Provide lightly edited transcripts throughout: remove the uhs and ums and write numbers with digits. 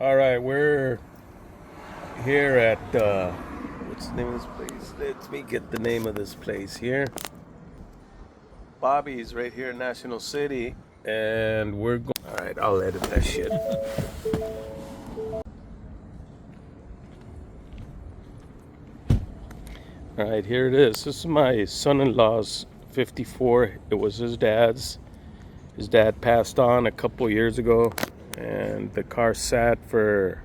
All right, we're here at what's the name of this place? Let me get the name of this place here. Bobby's right here in National City, and we're going. All right, I'll edit that shit. All right, here it is. This is my son-in-law's 54. It was his dad's. His dad passed on a couple years ago, and the car sat for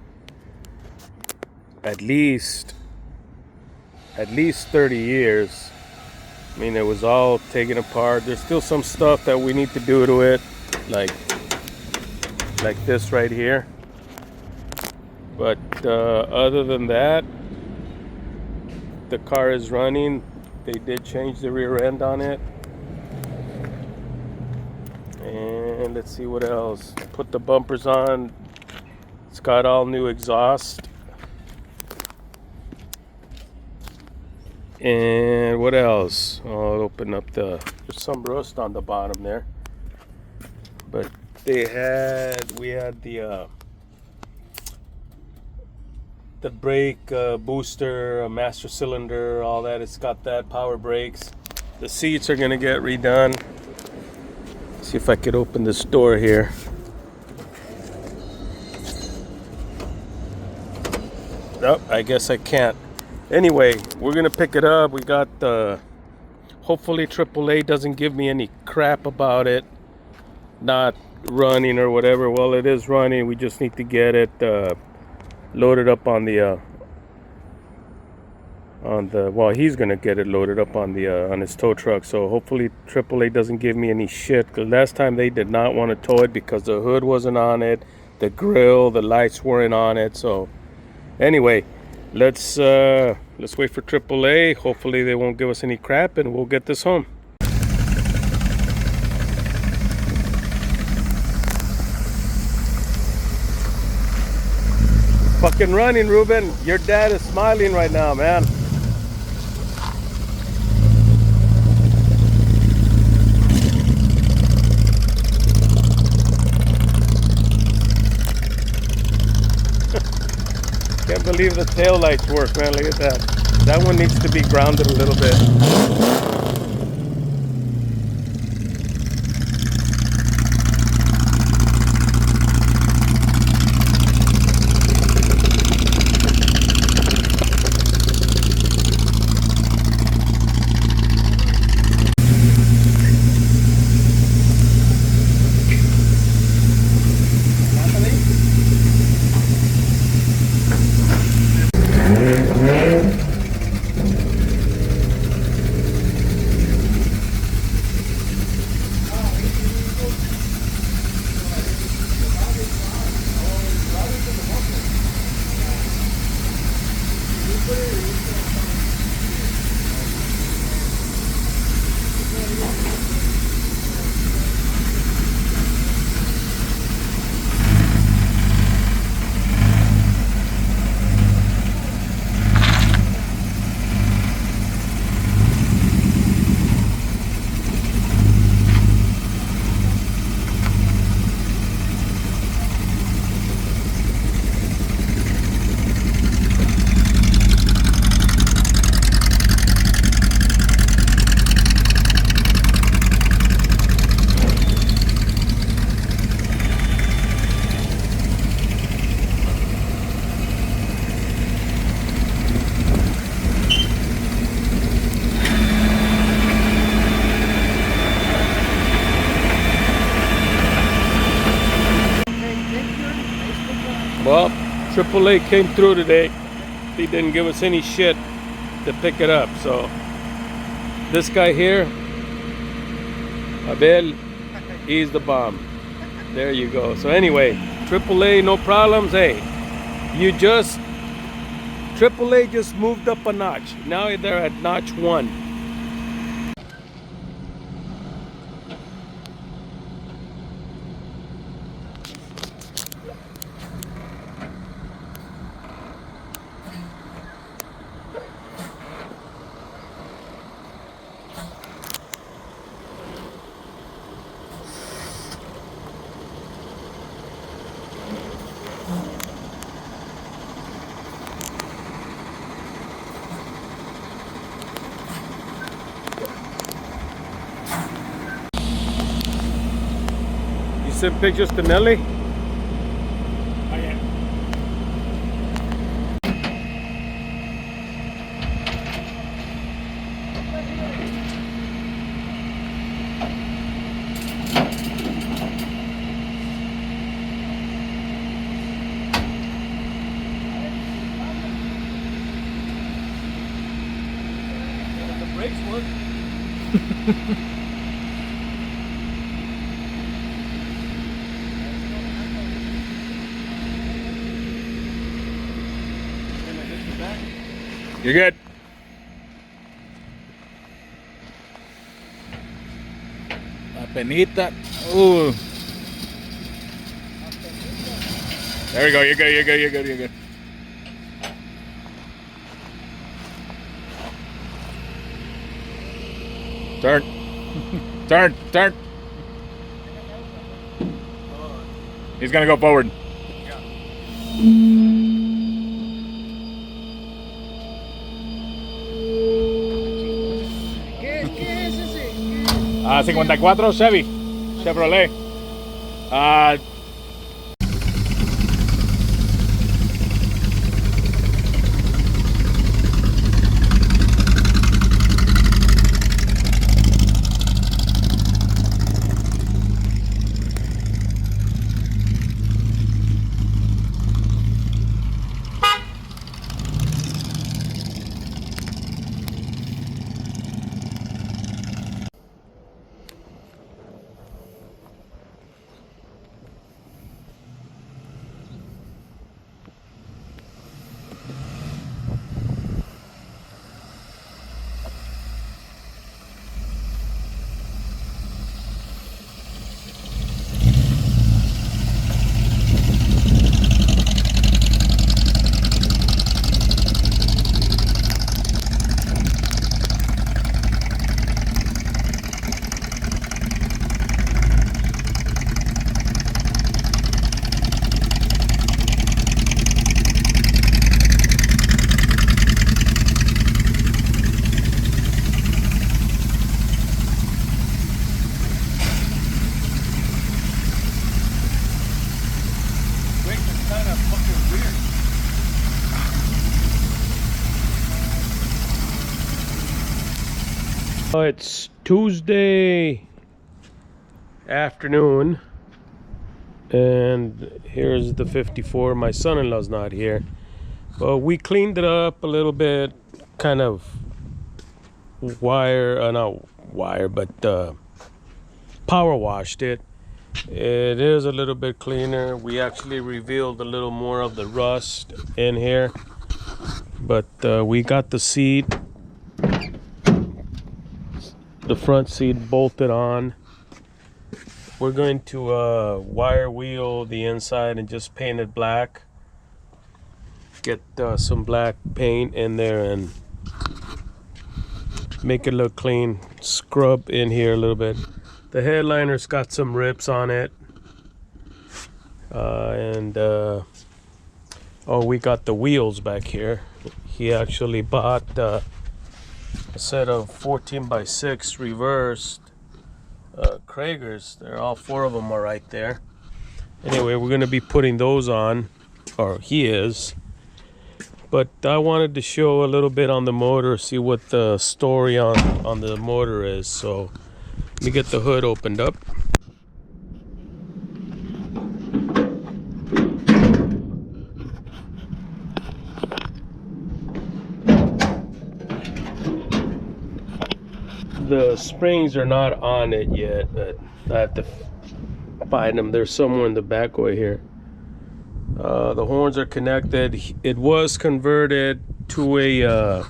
at least 30 years. I mean, it was all taken apart. There's still some stuff that we need to do to it, like this right here. But other than that, the car is running. They did change the rear end on it. And let's see what else. Put the bumpers on. It's got all new exhaust. And what else? I'll open up there's some rust on the bottom there. But we had the brake booster, master cylinder, all that. It's got that, power brakes. The seats are gonna get redone. See if I could open this door here. Nope, I guess I can't. Anyway, we're gonna pick it up. We got hopefully AAA doesn't give me any crap about it not running or whatever. Well, it is running. We just need to get it loaded up on the well, he's gonna get it loaded up on his tow truck. So hopefully AAA doesn't give me any shit, because last time they did not want to tow it because the hood wasn't on it, the grill, the lights weren't on it. So anyway, let's wait for AAA. Hopefully they won't give us any crap, and we'll get this home. Fucking running, Ruben. Your dad is smiling right now, man. Can't believe the tail lights work, man. Look at that. That one needs to be grounded a little bit. Well, AAA came through today. They didn't give us any shit to pick it up. So this guy here, Abel, he's the bomb. There you go. So anyway, AAA, no problems. Hey, AAA just moved up a notch. Now they're at notch 1. send pictures to Nelly? Oh, yeah. The brakes work. You're good. La penita. Ooh. There we go. You're good. You're good. You're good. You're good. Turn. Turn. Turn. He's gonna go forward. ¿Qué es ese? 54 Chevy. Chevrolet. It's Tuesday afternoon, and here's the 54. My son-in-law's not here, but we cleaned it up a little bit, kind of power washed it. It is a little bit cleaner. We actually revealed a little more of the rust in here, but we got the seat, the front seat bolted on. We're going to wire wheel the inside and just paint it black. Get some black paint in there and make it look clean. Scrub in here a little bit. The headliner's got some rips on it. Oh, we got the wheels back here. He actually bought a set of 14x6 reversed Kragers. They're all four of them are right there. Anyway, we're going to be putting those on, or he is. But I wanted to show a little bit on the motor, see what the story on the motor is. So let me get the hood opened up. The springs are not on it yet, but I have to find them. They're somewhere in the back way here. The horns are connected. It was converted to a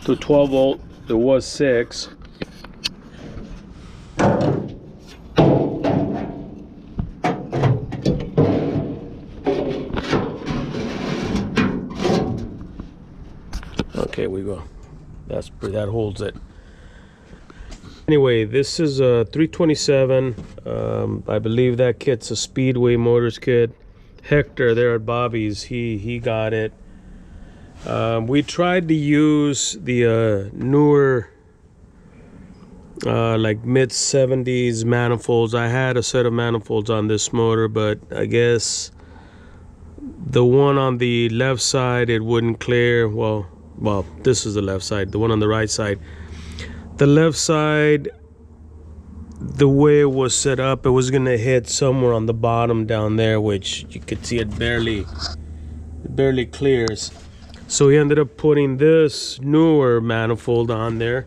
12 volt. There was 6. Okay, we go. That holds it. Anyway, this is a 327. I believe that kit's a Speedway Motors kit. Hector there at Bobby's, he got it. We tried to use the newer like mid 70s manifolds. I had a set of manifolds on this motor, but I guess the one on the left side, it wouldn't clear. Well, this is the left side. The one on the right side, the left side, the way it was set up, it was gonna hit somewhere on the bottom down there, which you could see it barely clears. So he ended up putting this newer manifold on there,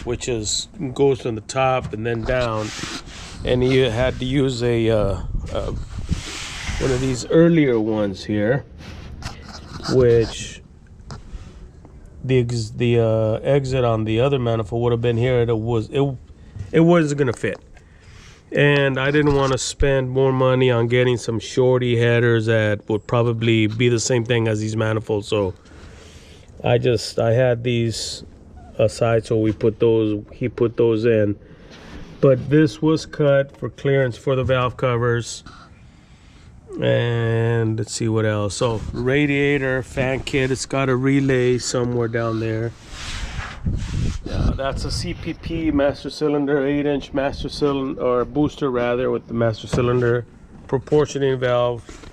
which goes from the top and then down, and he had to use one of these earlier ones here, which the exit on the other manifold would have been here. It wasn't gonna fit, and I didn't want to spend more money on getting some shorty headers that would probably be the same thing as these manifolds. So I had these aside, so he put those in. But this was cut for clearance for the valve covers. And let's see what else. So radiator, fan kit, it's got a relay somewhere down there. That's a CPP master cylinder, 8-inch master cylinder, or booster rather, with the master cylinder proportioning valve.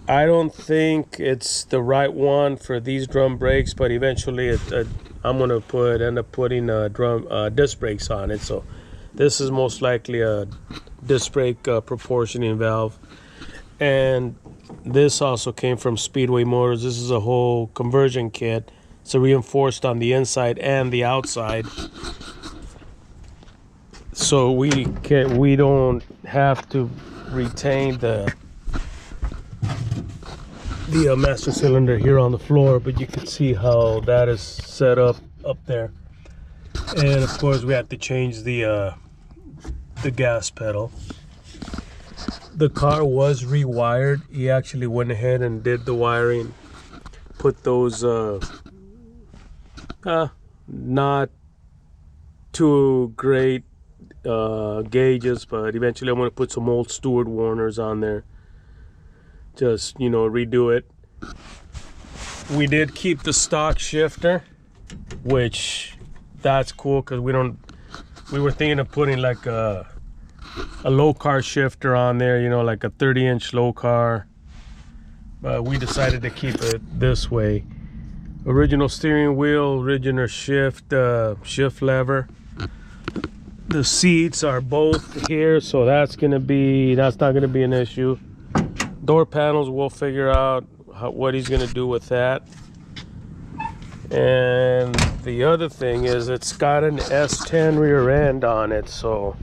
I don't think it's the right one for these drum brakes, but eventually I'm gonna end up putting disc brakes on it. So this is most likely a disc brake proportioning valve. And this also came from Speedway Motors. This is a whole conversion kit. It's reinforced on the inside and the outside, so we don't have to retain the master cylinder here on the floor, but you can see how that is set up there. And of course we have to change the gas pedal. The car was rewired. He actually went ahead and did the wiring, put those not too great gauges, but eventually I'm going to put some old Stewart Warners on there. Just, redo it. We did keep the stock shifter, which that's cool, because we were thinking of putting like a low car shifter on there, like a 30-inch low car, but we decided to keep it this way. Original steering wheel, original shift lever. The seats are both here, so that's not gonna be an issue. Door panels, we'll figure out what he's gonna do with that. And the other thing is, it's got an S10 rear end on it, so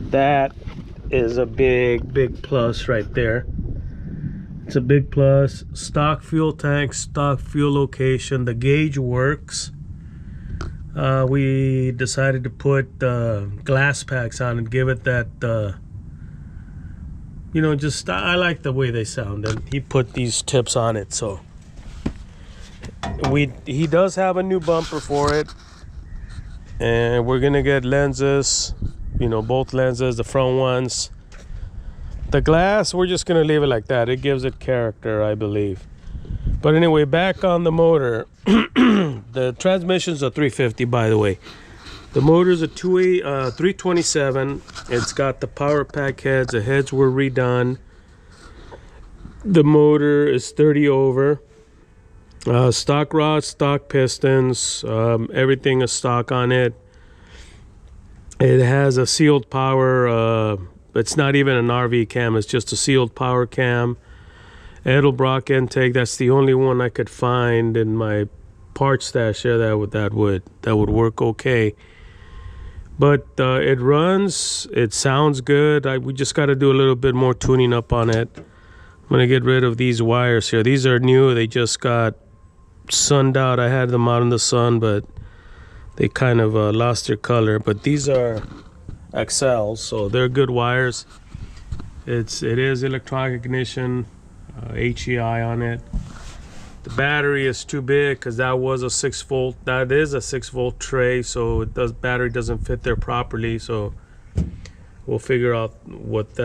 that is a big plus right there. It's a big plus. Stock fuel tank, stock fuel location. The gauge works. We decided to put glass packs on and give it that, I like the way they sound. And he put these tips on it, so he does have a new bumper for it. And we're gonna get lenses, both lenses, the front ones. The glass, we're just gonna leave it like that. It gives it character, I believe. But anyway, back on the motor. The transmission's a 350, by the way. The motor's a 327. It's got the power pack heads. The heads were redone. The motor is 30 over. Stock rods, stock pistons, everything is stock on it. It has a sealed power. It's not even an RV cam, it's just a sealed power cam. Edelbrock intake, that's the only one I could find in my parts stash there that would work okay. But it runs, it sounds good. We just got to do a little bit more tuning up on it. I'm gonna get rid of these wires here. These are new, they just got sunned out. I had them out in the sun, but they kind of lost their color. But these are XLs, so they're good wires. It is electronic ignition, HEI on it. The battery is too big because that was a 6 volt. That is a 6 volt tray, so battery doesn't fit there properly. So we'll figure out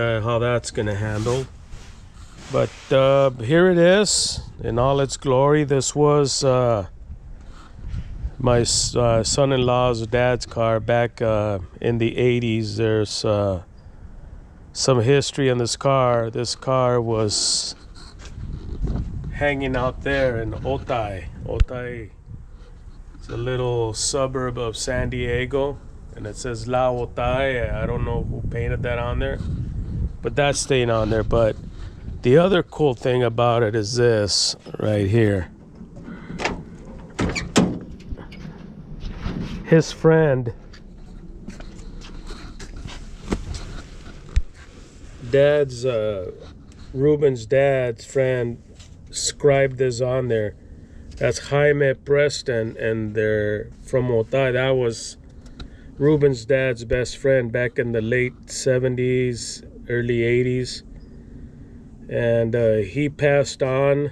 how that's gonna handle. But here it is in all its glory. This was my son-in-law's dad's car back in the 80s. There's some history in this car. This car was hanging out there in Otay. Otay is a little suburb of San Diego, and it says La Otay. I don't know who painted that on there, but that's staying on there. But the other cool thing about it is this right here. His friend, Ruben's dad's friend, scribed this on there. That's Jaime Preston, and they're from Otay. That was Ruben's dad's best friend back in the late 70s, early 80s. And he passed on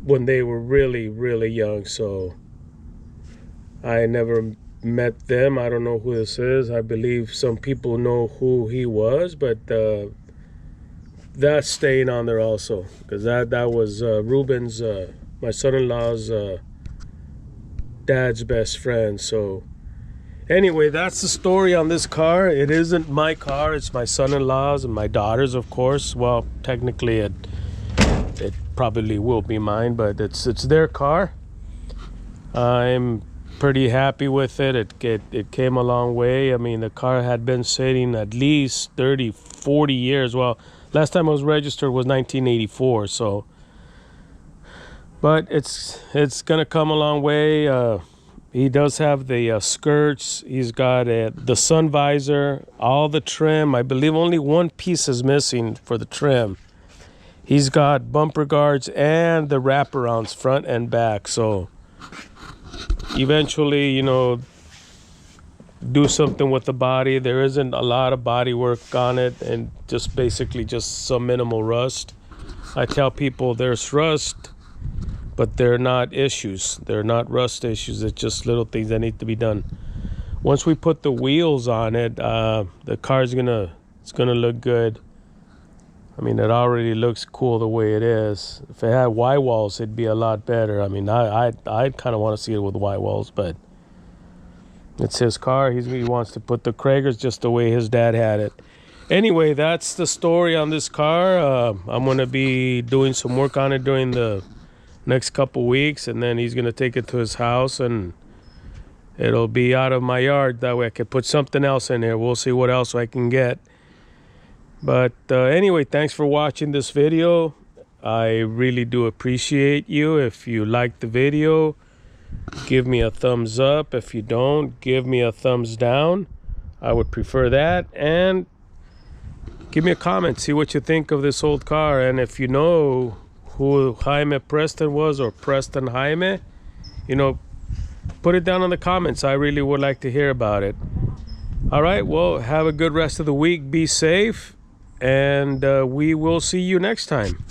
when they were really, really young. So I never met them. I don't know who this is. I believe some people know who he was, but that's staying on there also, because that was Ruben's, my son-in-law's dad's best friend. So anyway, that's the story on this car. It isn't my car. It's my son-in-law's and my daughter's, of course. Well, technically it probably will be mine, but it's their car. I'm pretty happy with it. It came a long way. I mean, the car had been sitting at least 30, 40 years. Well, last time it was registered was 1984. So, but it's gonna come a long way. He does have the skirts. He's got the sun visor, all the trim. I believe only one piece is missing for the trim. He's got bumper guards and the wraparounds front and back. So eventually, you know, do something with the body. There isn't a lot of body work on it, and just basically just some minimal rust. I tell people there's rust, but they're not issues. They're not rust issues. It's just little things that need to be done. Once we put the wheels on it, the car's it's gonna look good. I mean, it already looks cool the way it is. If it had white walls, it'd be a lot better. I mean, I kind of want to see it with white walls, but it's his car. He wants to put the Kragers just the way his dad had it. Anyway, that's the story on this car. I'm going to be doing some work on it during the next couple weeks, and then he's going to take it to his house, and it'll be out of my yard. That way I could put something else in there. We'll see what else I can get. But anyway, thanks for watching this video. I really do appreciate you. If you like the video, give me a thumbs up. If you don't, give me a thumbs down. I would prefer that. And give me a comment. See what you think of this old car. And if you know who Jaime Preston was, or Preston Jaime, you know, put it down in the comments. I really would like to hear about it. All right, well, have a good rest of the week. Be safe. And we will see you next time.